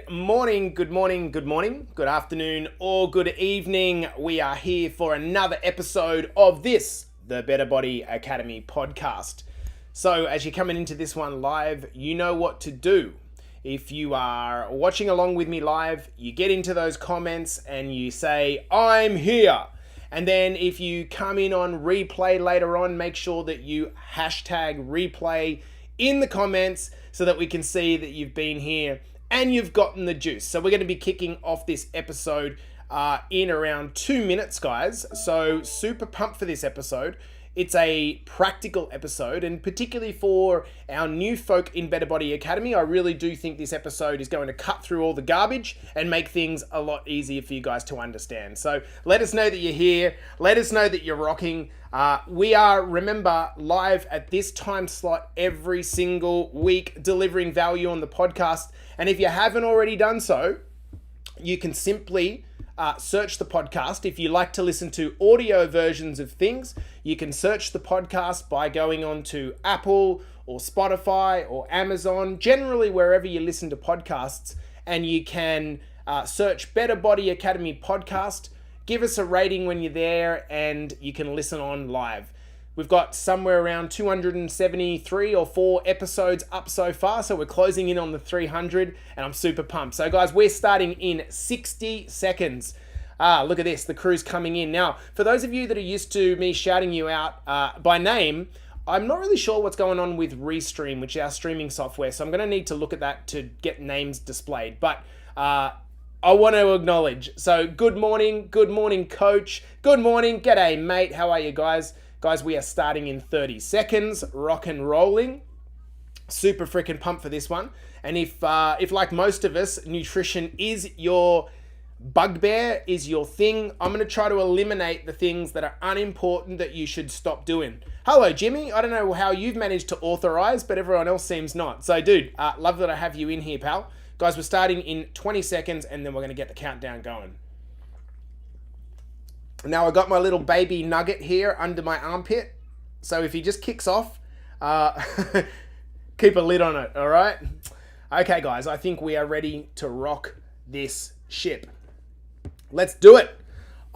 Morning, good morning, good morning, good afternoon, or good evening. We are here for another episode of the Better Body Academy podcast. So, as you're coming into this one live, you know what to do. If you are watching along with me live, you get into those comments and you say, I'm here. And then if you come in on replay later on, make sure that you hashtag replay in the comments so that we can see that you've been here and you've gotten the juice. So we're going to be kicking off this episode in around 2 minutes, guys. So super pumped for this episode. It's a practical episode, and particularly for our new folk in Better Body Academy, I really do think this episode is going to cut through all the garbage and make things a lot easier for you guys to understand. So let us know that you're here. Let us know that you're rocking. We are, remember, live at this time slot every single week, delivering value on the podcast. And if you haven't already done so, you can simply search the podcast. If you like to listen to audio versions of things, you can search the podcast by going on to Apple or Spotify or Amazon, generally wherever you listen to podcasts, and you can search Better Body Academy podcast. Give us a rating when you're there, and you can listen on live. We've got somewhere around 273 or 4 episodes up so far, so we're closing in on the 300, and I'm super pumped. So guys, we're starting in 60 seconds. Look at this, the crew's coming in. Now, for those of you that are used to me shouting you out by name, I'm not really sure what's going on with Restream, which is our streaming software, so I'm going to need to look at that to get names displayed. But I want to acknowledge. So good morning, coach. Good morning, g'day mate, how are you guys? Guys, we are starting in 30 seconds, rock and rolling. Super freaking pumped for this one. And if like most of us, nutrition is your bugbear, is your thing, I'm going to try to eliminate the things that are unimportant that you should stop doing. Hello, Jimmy. I don't know how you've managed to authorize, but everyone else seems not. So, dude, love that I have you in here, pal. Guys, we're starting in 20 seconds, and then we're going to get the countdown going. Now I got my little baby nugget here under my armpit. So if he just kicks off, keep a lid on it, all right? Okay, guys, I think we are ready to rock this ship. Let's do it.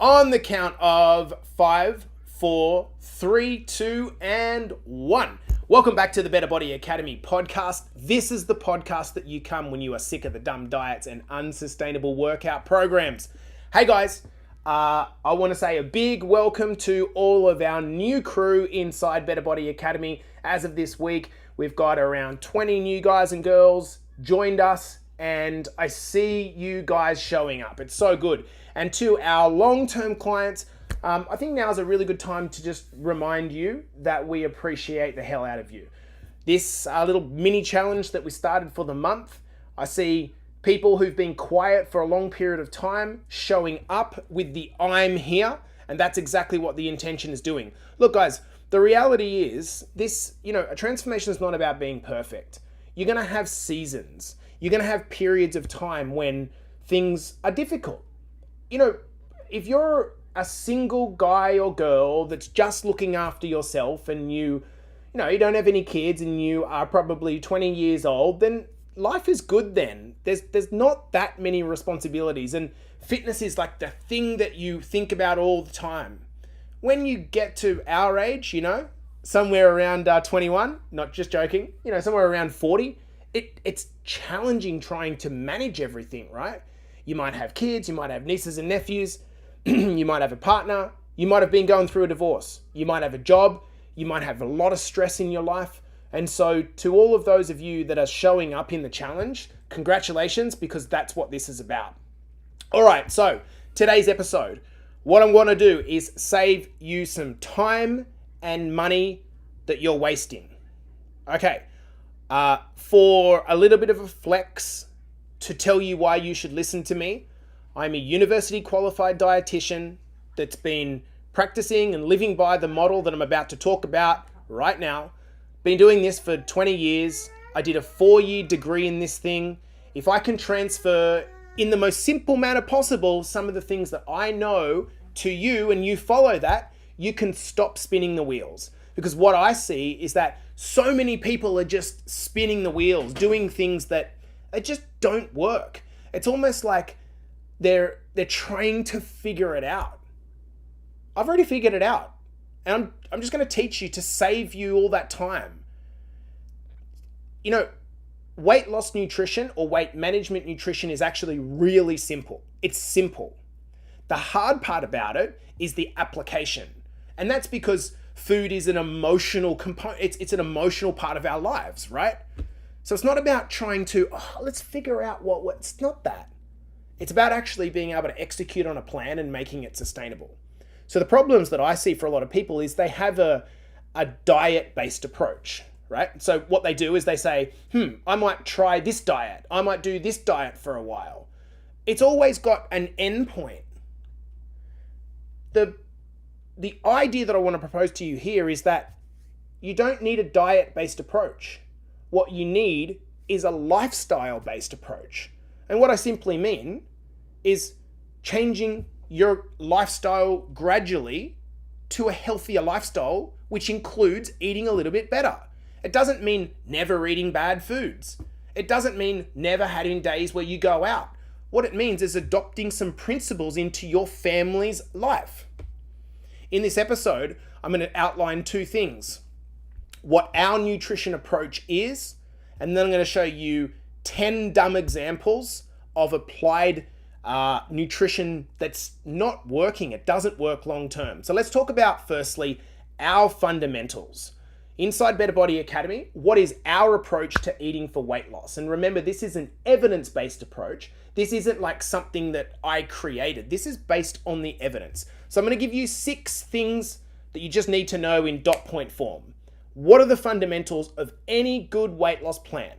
On the count of 5, 4, 3, 2, and 1. Welcome back to the Better Body Academy podcast. This is the podcast that you come when you are sick of the dumb diets and unsustainable workout programs. Hey, guys. I want to say a big welcome to all of our new crew inside Better Body Academy. As of this week, we've got around 20 new guys and girls joined us, and I see you guys showing up. It's so good. And to our long-term clients, I think now is a really good time to just remind you that we appreciate the hell out of you. This little mini challenge that we started for the month, I see people who've been quiet for a long period of time showing up with the I'm here, and that's exactly what the intention is doing. Look, guys, the reality is this, a transformation is not about being perfect. You're going to have seasons. You're going to have periods of time when things are difficult. If you're a single guy or girl that's just looking after yourself and you don't have any kids and you are probably 20 years old, then life is good then. There's not that many responsibilities, and fitness is like the thing that you think about all the time. When you get to our age, somewhere around 21, not just joking, somewhere around 40, it's challenging trying to manage everything, right? You might have kids, you might have nieces and nephews, you might have a partner, you might have been going through a divorce, you might have a job, you might have a lot of stress in your life. And so to all of those of you that are showing up in the challenge, congratulations, because that's what this is about. All right, so today's episode, what I'm going to do is save you some time and money that you're wasting. Okay, for a little bit of a flex to tell you why you should listen to me, I'm a university qualified dietitian that's been practicing and living by the model that I'm about to talk about right now. Been doing this for 20 years. I did a 4-year degree in this thing. If I can transfer in the most simple manner possible some of the things that I know to you and you follow that, you can stop spinning the wheels. Because what I see is that so many people are just spinning the wheels, doing things that just don't work. It's almost like they're trying to figure it out. I've already figured it out. And I'm just going to teach you to save you all that time. You know, weight loss nutrition or weight management nutrition is actually really simple. It's simple. The hard part about it is the application. And that's because food is an emotional component. It's an emotional part of our lives, right? So it's not about trying to, let's figure out what, it's not that. It's about actually being able to execute on a plan and making it sustainable. So the problems that I see for a lot of people is they have a diet-based approach, right? So what they do is they say, I might try this diet. I might do this diet for a while. It's always got an end point. The idea that I want to propose to you here is that you don't need a diet-based approach. What you need is a lifestyle-based approach. And what I simply mean is changing your lifestyle gradually to a healthier lifestyle, which includes eating a little bit better. It doesn't mean never eating bad foods. It doesn't mean never having days where you go out. What it means is adopting some principles into your family's life. In this episode, I'm going to outline two things. What our nutrition approach is, and then I'm going to show you 10 dumb examples of applied nutrition that's not working. It doesn't work long term. So let's talk about, firstly, our fundamentals. Inside Better Body Academy, what is our approach to eating for weight loss? And remember, this is an evidence-based approach. This isn't like something that I created. This is based on the evidence. So I'm going to give you 6 things that you just need to know in dot point form. What are the fundamentals of any good weight loss plan?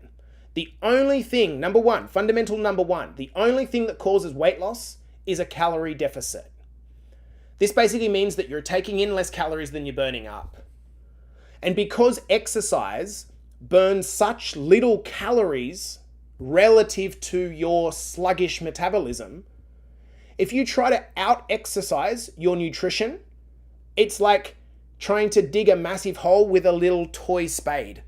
The only thing, fundamental number one, the only thing that causes weight loss is a calorie deficit. This basically means that you're taking in less calories than you're burning up. And because exercise burns such little calories relative to your sluggish metabolism, if you try to out-exercise your nutrition, it's like trying to dig a massive hole with a little toy spade.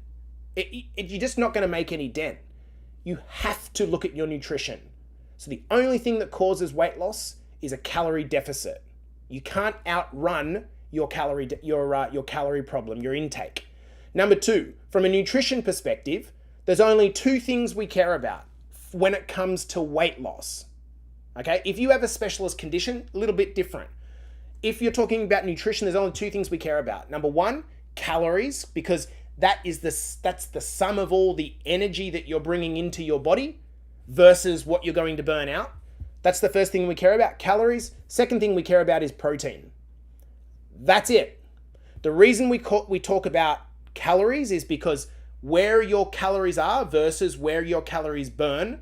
You're just not going to make any dent. You have to look at your nutrition. So the only thing that causes weight loss is a calorie deficit. You can't outrun your calorie problem, your intake. Number 2, from a nutrition perspective, there's only 2 things we care about when it comes to weight loss. Okay? If you have a specialist condition, a little bit different. If you're talking about nutrition, there's only 2 things we care about. Number 1, calories, because that's the sum of all the energy that you're bringing into your body versus what you're going to burn out. That's the first thing we care about, calories. Second thing we care about is protein. That's it. The reason we talk about calories is because where your calories are versus where your calories burn,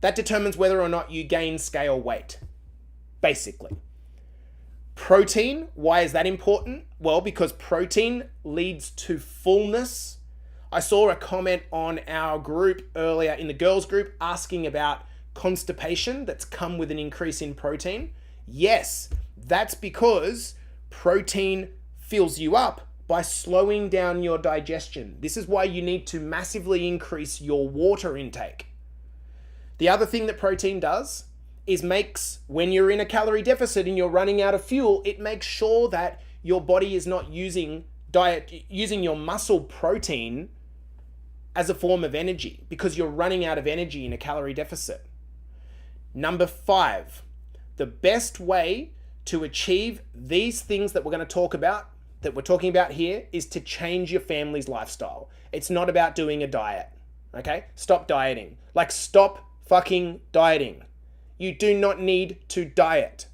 that determines whether or not you gain scale weight, basically. Protein, why is that important? Well, because protein leads to fullness. I saw a comment on our group earlier in the girls group asking about constipation that's come with an increase in protein. Yes, that's because protein fills you up by slowing down your digestion. This is why you need to massively increase your water intake. The other thing that protein does is when you're in a calorie deficit and you're running out of fuel, it makes sure that your body is not using your muscle protein as a form of energy because you're running out of energy in a calorie deficit. Number 5, the best way to achieve these things that we're talking about here is to change your family's lifestyle. It's not about doing a diet, okay? Stop dieting. Stop fucking dieting. You do not need to diet.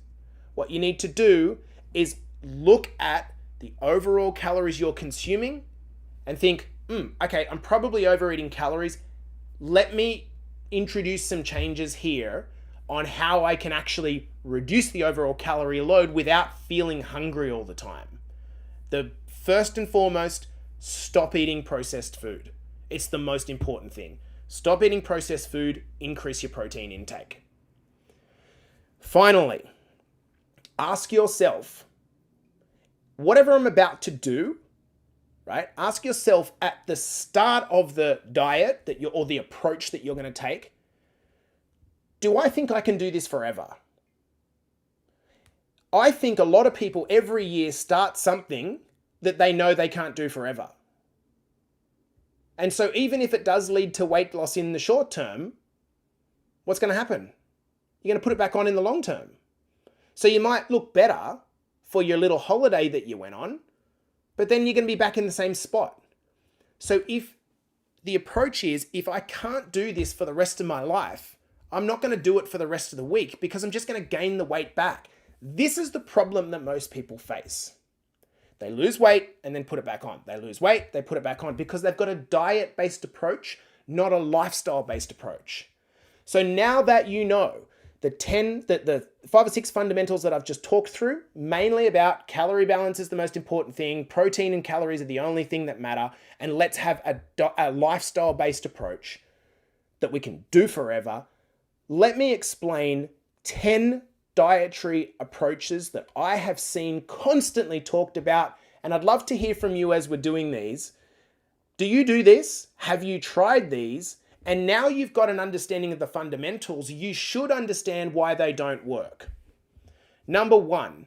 What you need to do is look at the overall calories you're consuming and think, okay, I'm probably overeating calories. Let me introduce some changes here on how I can actually reduce the overall calorie load without feeling hungry all the time. The first and foremost, stop eating processed food. It's the most important thing. Stop eating processed food, increase your protein intake. Finally, ask yourself, whatever I'm about to do, right? Ask yourself at the start of the diet or the approach that you're going to take, Do I think I can do this forever? I think a lot of people every year start something that they know they can't do forever. And so even if it does lead to weight loss in the short term, what's going to happen? You're going to put it back on in the long term. So you might look better for your little holiday that you went on, but then you're going to be back in the same spot. So if the approach is, if I can't do this for the rest of my life, I'm not going to do it for the rest of the week because I'm just going to gain the weight back. This is the problem that most people face. They lose weight and then put it back on. They lose weight, they put it back on because they've got a diet-based approach, not a lifestyle-based approach. So now that you know the 5 or 6 fundamentals that I've just talked through, mainly about calorie balance is the most important thing, protein and calories are the only thing that matter, and let's have a lifestyle-based approach that we can do forever. Let me explain 10 dietary approaches that I have seen constantly talked about, and I'd love to hear from you as we're doing these. Do you do this? Have you tried these? And now you've got an understanding of the fundamentals, you should understand why they don't work. Number 1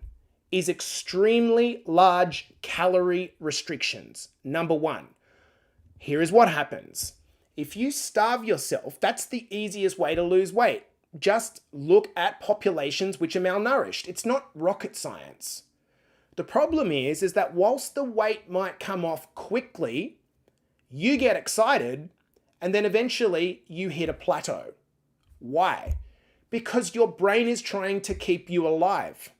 is extremely large calorie restrictions. Number 1, here is what happens. If you starve yourself, that's the easiest way to lose weight. Just look at populations which are malnourished. It's not rocket science. The problem is that whilst the weight might come off quickly, you get excited and then eventually you hit a plateau. Why? Because your brain is trying to keep you alive.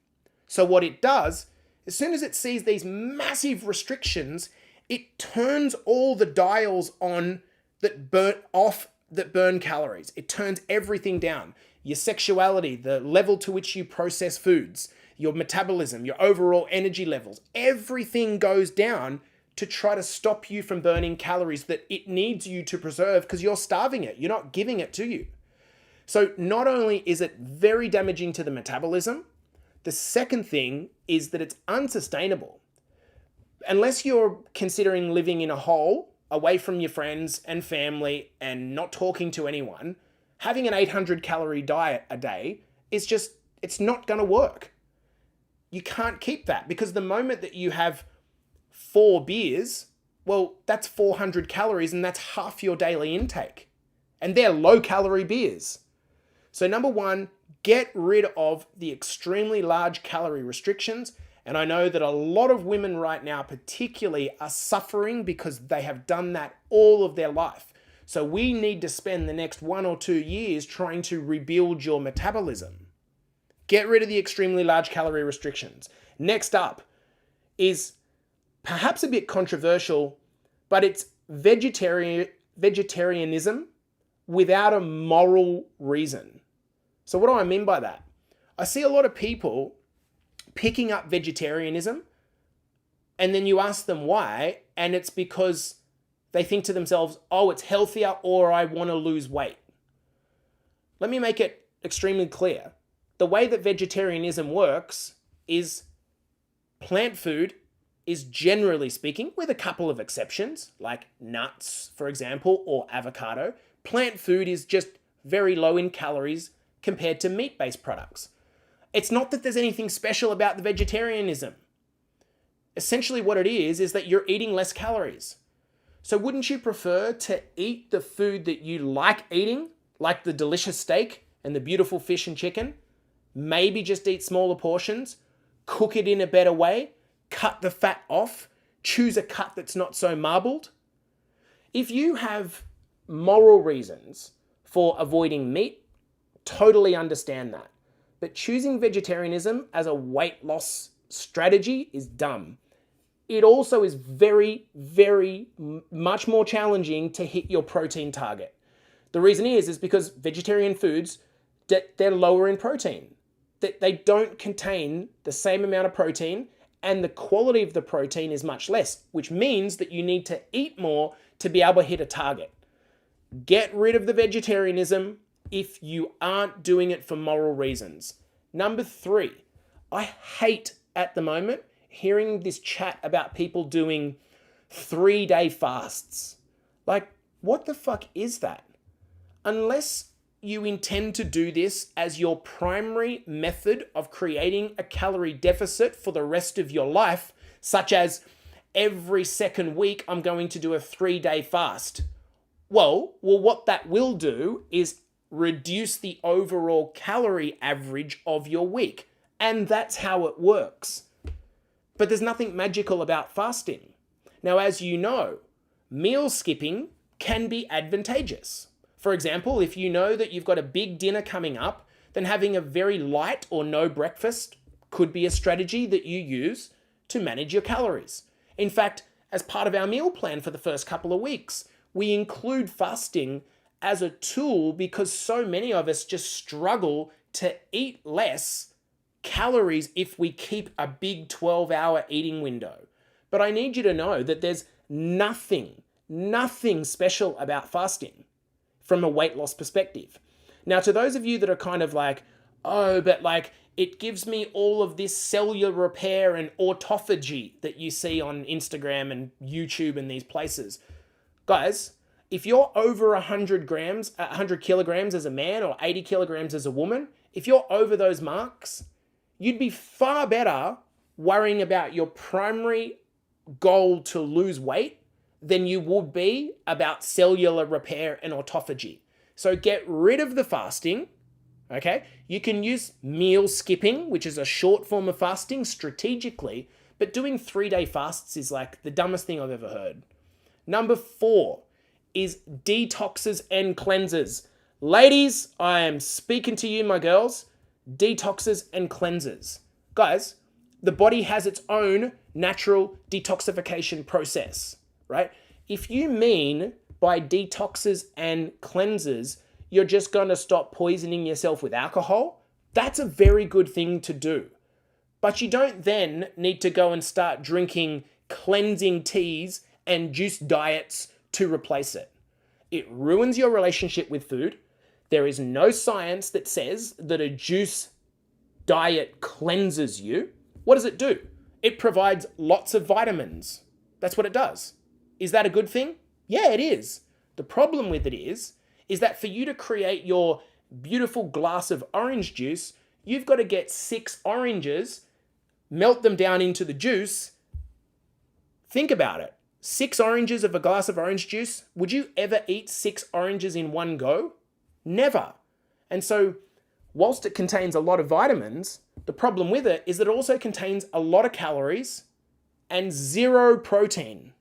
So what it does, as soon as it sees these massive restrictions, it turns all the dials on that burn calories. It turns everything down. Your sexuality, the level to which you process foods, your metabolism, your overall energy levels, everything goes down to try to stop you from burning calories that it needs you to preserve because you're starving it. You're not giving it to you. So not only is it very damaging to the metabolism, the second thing is that it's unsustainable. Unless you're considering living in a hole away from your friends and family and not talking to anyone, having an 800 calorie diet a day is just, it's not going to work. You can't keep that because the moment that you have 4 beers, well, that's 400 calories and that's half your daily intake. And they're low calorie beers. So number 1, get rid of the extremely large calorie restrictions. And I know that a lot of women right now particularly are suffering because they have done that all of their life. So we need to spend the next 1 or 2 years trying to rebuild your metabolism. Get rid of the extremely large calorie restrictions. Next up is perhaps a bit controversial, but it's vegetarianism without a moral reason. So what do I mean by that? I see a lot of people picking up vegetarianism and then you ask them why, and it's because they think to themselves, oh, it's healthier or I want to lose weight. Let me make it extremely clear. The way that vegetarianism works is plant food is, generally speaking, with a couple of exceptions, like nuts, for example, or avocado, plant food is just very low in calories compared to meat-based products. It's not that there's anything special about the vegetarianism. Essentially what it is that you're eating less calories. So wouldn't you prefer to eat the food that you like eating, like the delicious steak and the beautiful fish and chicken? Maybe just eat smaller portions, cook it in a better way, cut the fat off, choose a cut that's not so marbled. If you have moral reasons for avoiding meat, totally understand that. But choosing vegetarianism as a weight loss strategy is dumb. It also is very, very much more challenging to hit your protein target. The reason is because vegetarian foods, they're lower in protein. They don't contain the same amount of protein and the quality of the protein is much less, which means that you need to eat more to be able to hit a target. Get rid of the vegetarianism if you aren't doing it for moral reasons. Number 3, I hate at the moment hearing this chat about people doing 3-day fasts. Like, what the fuck is that? Unless you intend to do this as your primary method of creating a calorie deficit for the rest of your life, such as every second week I'm going to do a 3-day fast, well, what that will do is reduce the overall calorie average of your week. And that's how it works. But there's nothing magical about fasting. Now, as you know, meal skipping can be advantageous. For example, if you know that you've got a big dinner coming up, then having a very light or no breakfast could be a strategy that you use to manage your calories. In fact, as part of our meal plan for the first couple of weeks, we include fasting as a tool because so many of us just struggle to eat less calories if we keep a big 12-hour eating window. But I need you to know that there's nothing special about fasting from a weight loss perspective. Now, to those of you that are kind of like, oh, but like it gives me all of this cellular repair and autophagy that you see on Instagram and YouTube and these places. Guys, if you're over 100 kilograms as a man or 80 kilograms as a woman, if you're over those marks, you'd be far better worrying about your primary goal to lose weight than you would be about cellular repair and autophagy. So get rid of the fasting, okay? You can use meal skipping, which is a short form of fasting strategically, but doing 3-day fasts is like the dumbest thing I've ever heard. Number 4 is detoxes and cleansers. Ladies, I am speaking to you, my girls. Detoxes and cleansers. Guys, the body has its own natural detoxification process, right? If you mean by detoxes and cleansers, you're just going to stop poisoning yourself with alcohol, that's a very good thing to do. But you don't then need to go and start drinking cleansing teas and juice diets to replace it. It ruins your relationship with food. There is no science that says that a juice diet cleanses you. What does it do? It provides lots of vitamins. That's what it does. Is that a good thing? Yeah, it is. The problem with it is that for you to create your beautiful glass of orange juice, you've got to get 6 oranges, melt them down into the juice. Think about it. 6 oranges of a glass of orange juice. Would you ever eat 6 oranges in one go? Never. And so, whilst it contains a lot of vitamins, the problem with it is that it also contains a lot of calories and 0 protein.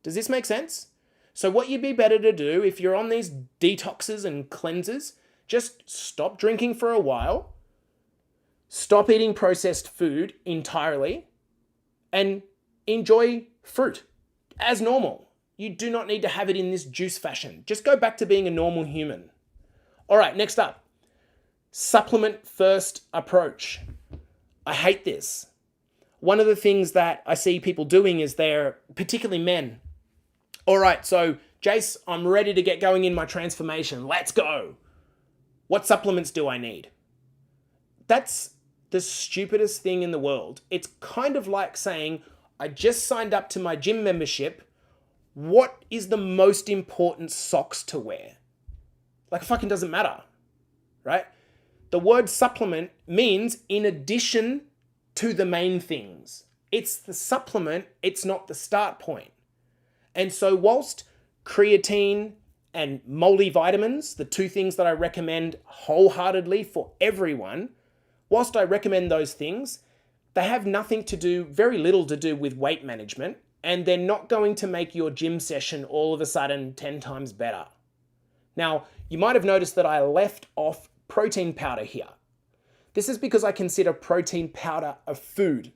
Does this make sense? So what you'd be better to do if you're on these detoxes and cleansers, just stop drinking for a while, stop eating processed food entirely, and enjoy fruit as normal. You do not need to have it in this juice fashion. Just go back to being a normal human. All right, next up, supplement first approach. I hate this. One of the things that I see people doing is particularly men. All right, so Jace, I'm ready to get going in my transformation. Let's go. What supplements do I need? That's the stupidest thing in the world. It's kind of like saying, I just signed up to my gym membership. What is the most important socks to wear? Like, it fucking doesn't matter, right? The word supplement means in addition to the main things. It's the supplement, it's not the start point. And so whilst creatine and multivitamins, the 2 things that I recommend wholeheartedly for everyone, whilst I recommend those things, they have very little to do with weight management, and they're not going to make your gym session all of a sudden 10 times better. Now, you might have noticed that I left off protein powder here. This is because I consider protein powder a food.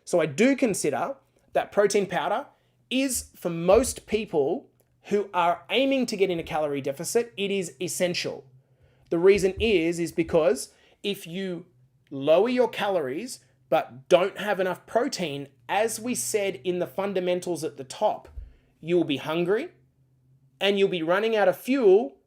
So I do consider that protein powder is, for most people who are aiming to get in a calorie deficit, it is essential. The reason is because if you lower your calories but don't have enough protein, as we said in the fundamentals at the top, you will be hungry and you'll be running out of fuel,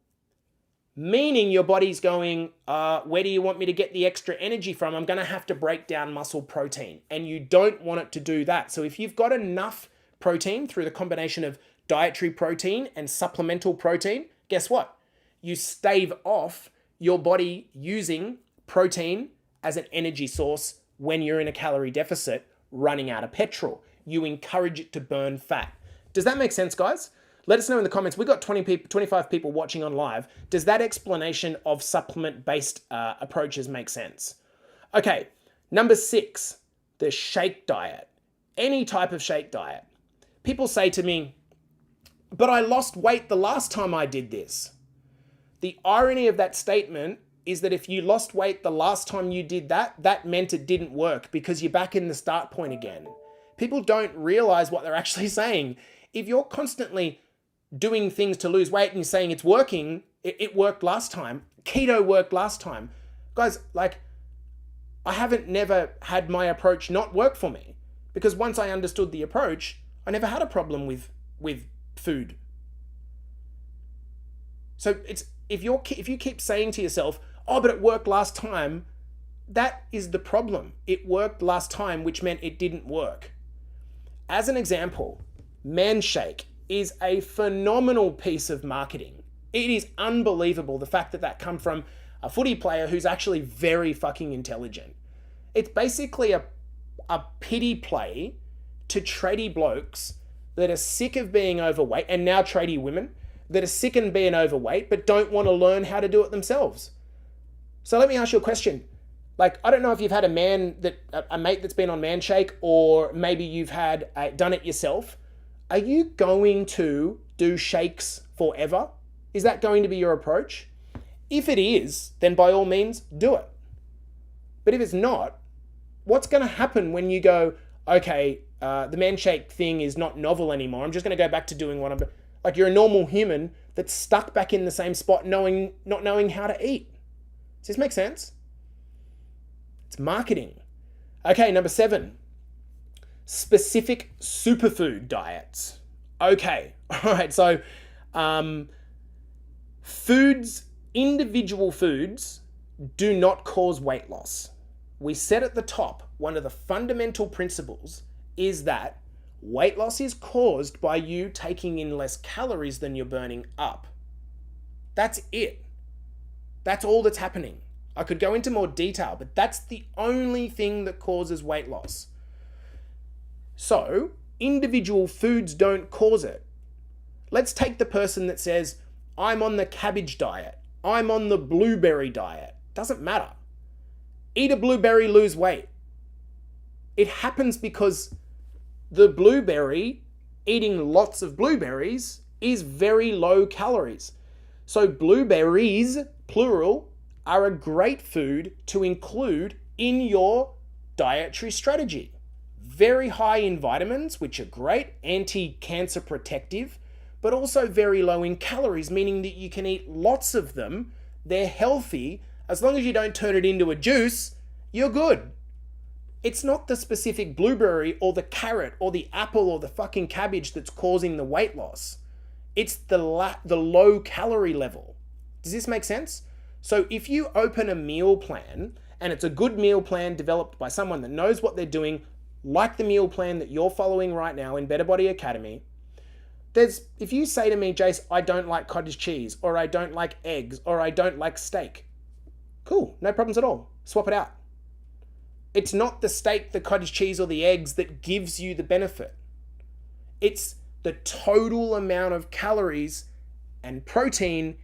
meaning your body's going, where do you want me to get the extra energy from? I'm going to have to break down muscle protein, and you don't want it to do that. So if you've got enough protein through the combination of dietary protein and supplemental protein, guess what? you stave off your body using protein as an energy source when you're in a calorie deficit running out of petrol. You encourage it to burn fat. Does that make sense, guys? Let us know in the comments. We've got 25 people watching on live. Does that explanation of supplement-based approaches make sense? Okay, number 6, the shake diet. Any type of shake diet. People say to me, but I lost weight the last time I did this. The irony of that statement is that if you lost weight the last time you did that, that meant it didn't work because you're back in the start point again. People don't realize what they're actually saying. If you're constantly doing things to lose weight and you're saying it's working, it worked last time, keto worked last time. Guys, like, I haven't never had my approach not work for me because once I understood the approach, I never had a problem with food. So it's if you keep saying to yourself, oh, but it worked last time, that is the problem. It worked last time, which meant it didn't work. As an example, Manshake is a phenomenal piece of marketing. It is unbelievable the fact that that come from a footy player who's actually very fucking intelligent. It's basically a pity play to tradie blokes that are sick of being overweight, and now tradie women that are sick of being overweight but don't want to learn how to do it themselves. So let me ask you a question. Like, I don't know if you've had a mate that's been on Manshake, or maybe you've had done it yourself. Are you going to do shakes forever? Is that going to be your approach? If it is, then by all means, do it. But if it's not, what's going to happen when you go, okay, the Manshake thing is not novel anymore. I'm just going to go back to doing what I'm doing. Like, you're a normal human that's stuck back in the same spot not knowing how to eat. Does this make sense? It's marketing. Okay, number 7. Specific superfood diets. Okay, all right, so individual foods do not cause weight loss. We said at the top, one of the fundamental principles is that weight loss is caused by you taking in less calories than you're burning up. That's it. That's all that's happening. I could go into more detail, but that's the only thing that causes weight loss. So, individual foods don't cause it. Let's take the person that says, I'm on the cabbage diet. I'm on the blueberry diet. Doesn't matter. Eat a blueberry, lose weight. It happens because the blueberry, eating lots of blueberries, is very low calories. So blueberries, plural, are a great food to include in your dietary strategy. Very high in vitamins, which are great, anti-cancer protective, but also very low in calories, meaning that you can eat lots of them. They're healthy. As long as you don't turn it into a juice, you're good. It's not the specific blueberry or the carrot or the apple or the fucking cabbage that's causing the weight loss. It's the low calorie level. Does this make sense? So if you open a meal plan, and it's a good meal plan developed by someone that knows what they're doing, like the meal plan that you're following right now in Better Body Academy, if you say to me, Jace, I don't like cottage cheese, or I don't like eggs, or I don't like steak, cool, no problems at all. Swap it out. It's not the steak, the cottage cheese, or the eggs that gives you the benefit. It's the total amount of calories and protein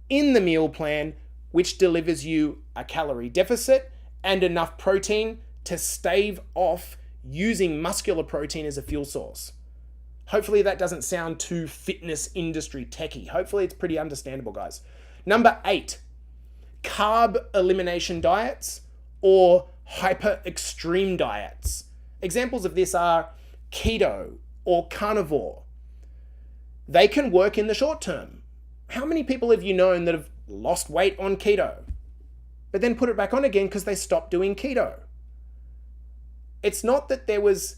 in the meal plan which delivers you a calorie deficit and enough protein to stave off using muscular protein as a fuel source. Hopefully that doesn't sound too fitness industry techie. Hopefully it's pretty understandable, guys. Number 8, carb elimination diets or hyper extreme diets. Examples of this are keto or carnivore. They can work in the short term. How many people have you known that have lost weight on keto, but then put it back on again because they stopped doing keto? It's not that there's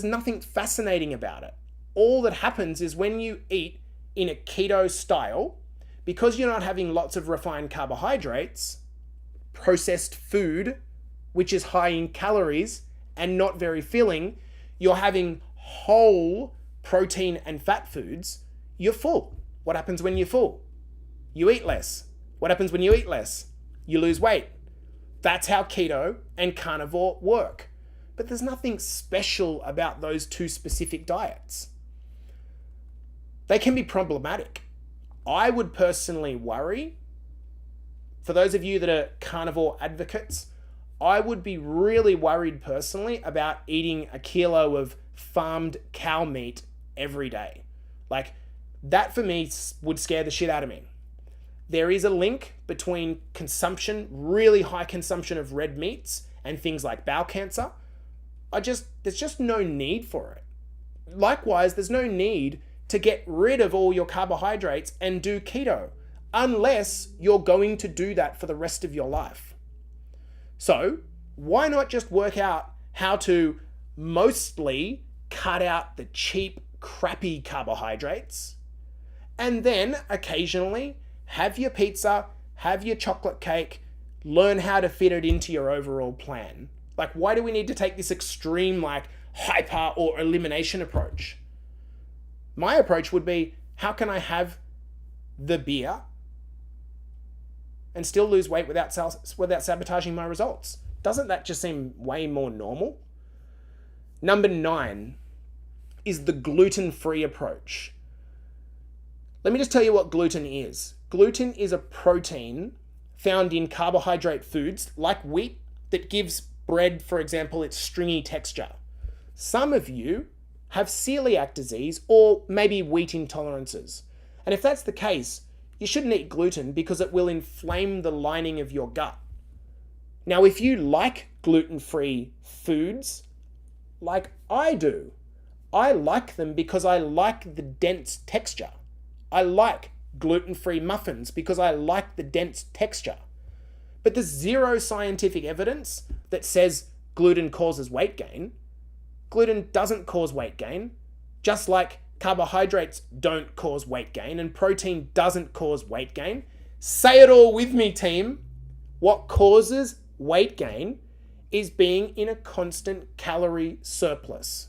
nothing fascinating about it. All that happens is when you eat in a keto style, because you're not having lots of refined carbohydrates, processed food, which is high in calories and not very filling, you're having whole protein and fat foods, you're full. What happens when you're full? You eat less. What happens when you eat less? You lose weight. That's how keto and carnivore work. But there's nothing special about those two specific diets. They can be problematic. I would personally worry, for those of you that are carnivore advocates, I would be really worried personally about eating a kilo of farmed cow meat every day. Like, that for me would scare the shit out of me. There is a link between consumption, really high consumption of red meats, and things like bowel cancer. There's just no need for it. Likewise, there's no need to get rid of all your carbohydrates and do keto, unless you're going to do that for the rest of your life. So, why not just work out how to mostly cut out the cheap, crappy carbohydrates, and then occasionally have your pizza, have your chocolate cake, learn how to fit it into your overall plan. Like, why do we need to take this extreme, like, hyper or elimination approach? My approach would be, how can I have the beer and still lose weight without sabotaging my results? Doesn't that just seem way more normal? Number 9 is the gluten-free approach. Let me just tell you what gluten is. Gluten is a protein found in carbohydrate foods like wheat that gives bread, for example, its stringy texture. Some of you have celiac disease or maybe wheat intolerances. And if that's the case, you shouldn't eat gluten because it will inflame the lining of your gut. Now, if you like gluten-free foods, like I do, I like them because I like the dense texture. I like gluten-free muffins because I like the dense texture. But there's zero scientific evidence that says gluten causes weight gain. Gluten doesn't cause weight gain, just like carbohydrates don't cause weight gain and protein doesn't cause weight gain. Say it all with me, team. What causes weight gain is being in a constant calorie surplus.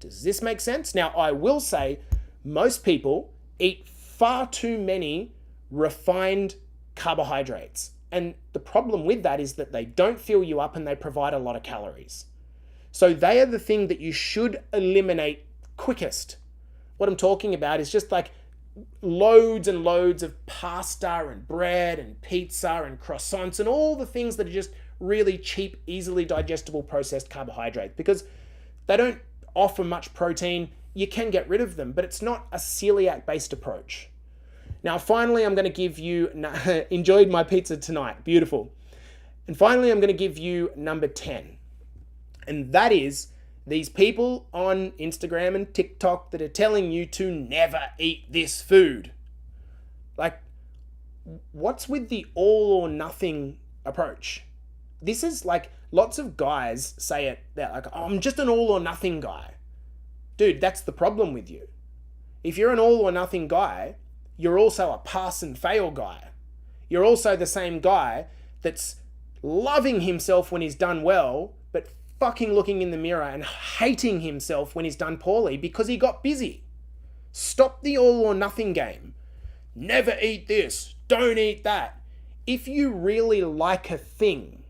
Does this make sense? Now, I will say most people eat far too many refined carbohydrates. And the problem with that is that they don't fill you up and they provide a lot of calories. So they are the thing that you should eliminate quickest. What I'm talking about is just like loads and loads of pasta and bread and pizza and croissants and all the things that are just really cheap, easily digestible processed carbohydrates, because they don't offer much protein. You can get rid of them, but it's not a celiac-based approach. Now, finally, I'm going to give you, enjoyed my pizza tonight, beautiful. And finally, I'm going to give you number 10. And that is these people on Instagram and TikTok that are telling you to never eat this food. Like, what's with the all or nothing approach? This is like, lots of guys say it, they're like, oh, I'm just an all or nothing guy. Dude, that's the problem with you. If you're an all or nothing guy, you're also a pass and fail guy. You're also the same guy that's loving himself when he's done well, but fucking looking in the mirror and hating himself when he's done poorly because he got busy. Stop the all or nothing game. Never eat this, don't eat that. If you really like a thing,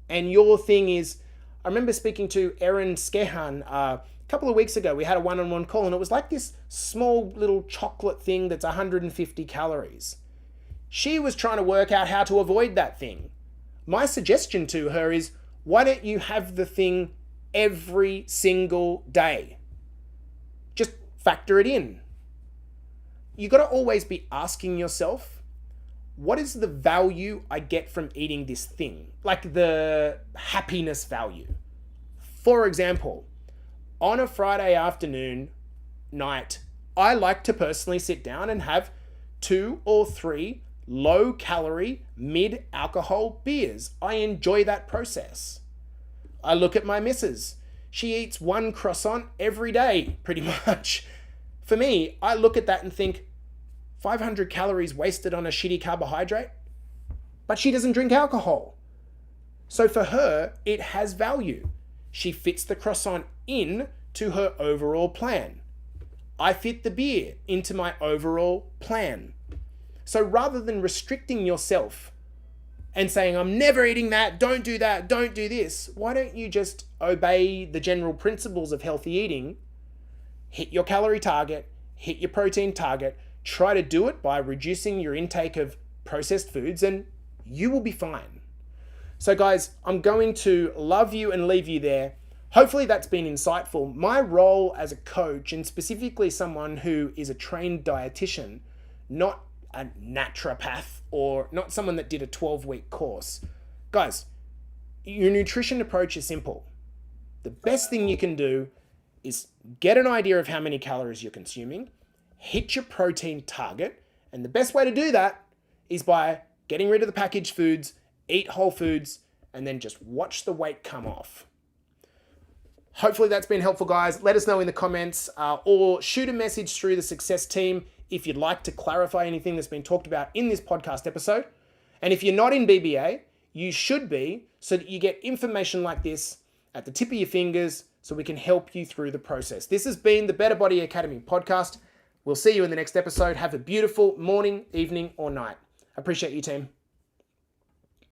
and your thing is, I remember speaking to Erin Skehan a couple of weeks ago. We had a one-on-one call and it was like this small little chocolate thing that's 150 calories. She was trying to work out how to avoid that thing. My suggestion to her is, why don't you have the thing every single day? Just factor it in. You got to always be asking yourself, what is the value I get from eating this thing? Like the happiness value. For example, on a Friday afternoon, night, I like to personally sit down and have 2 or 3 low-calorie, mid-alcohol beers. I enjoy that process. I look at my missus. She eats 1 croissant every day, pretty much. For me, I look at that and think, 500 calories wasted on a shitty carbohydrate, but she doesn't drink alcohol. So for her, it has value. She fits the croissant in to her overall plan. I fit the beer into my overall plan. So rather than restricting yourself and saying, I'm never eating that, don't do this, why don't you just obey the general principles of healthy eating, hit your calorie target, hit your protein target, try to do it by reducing your intake of processed foods, and you will be fine. So guys, I'm going to love you and leave you there. Hopefully that's been insightful. My role as a coach, and specifically someone who is a trained dietitian, not a naturopath or not someone that did a 12-week course. Guys, your nutrition approach is simple. The best thing you can do is get an idea of how many calories you're consuming, hit your protein target, and the best way to do that is by getting rid of the packaged foods, eat whole foods, and then just watch the weight come off. Hopefully that's been helpful, guys. Let us know in the comments or shoot a message through the Success team if you'd like to clarify anything that's been talked about in this podcast episode. And if you're not in BBA, you should be, so that you get information like this at the tip of your fingers so we can help you through the process. This has been the Better Body Academy podcast. We'll see you in the next episode. Have a beautiful morning, evening, or night. Appreciate you, team.